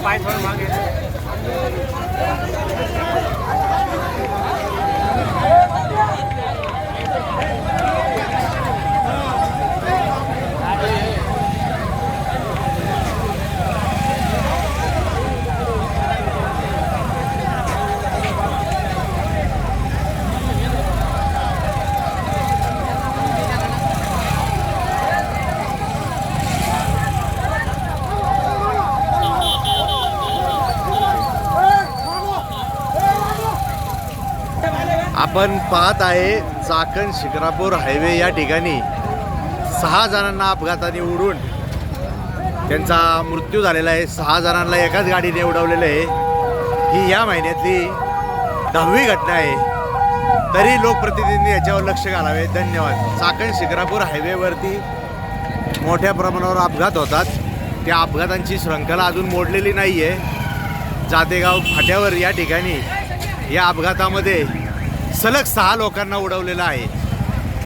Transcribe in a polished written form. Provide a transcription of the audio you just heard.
पाय थोडं मागे. आपण पाहत आहे चाकण शिक्रापूर हायवे या ठिकाणी 6 जणांना अपघाताने उडून त्यांचा मृत्यू झालेला आहे. 6 जणांना एकाच गाडीने उडवलेलं आहे. ही या महिन्यातली 10वी घटना आहे. तरी लोकप्रतिनिधींनी याच्यावर लक्ष घालावे. धन्यवाद. चाकण शिक्रापूर हायवेवरती मोठ्या प्रमाणावर अपघात होतात. त्या अपघातांची शृंखला अजून मोडलेली नाही आहे. जातेगाव फाट्यावर या ठिकाणी या अपघातामध्ये सलग 6 लोकांना उडवलेलं आहे.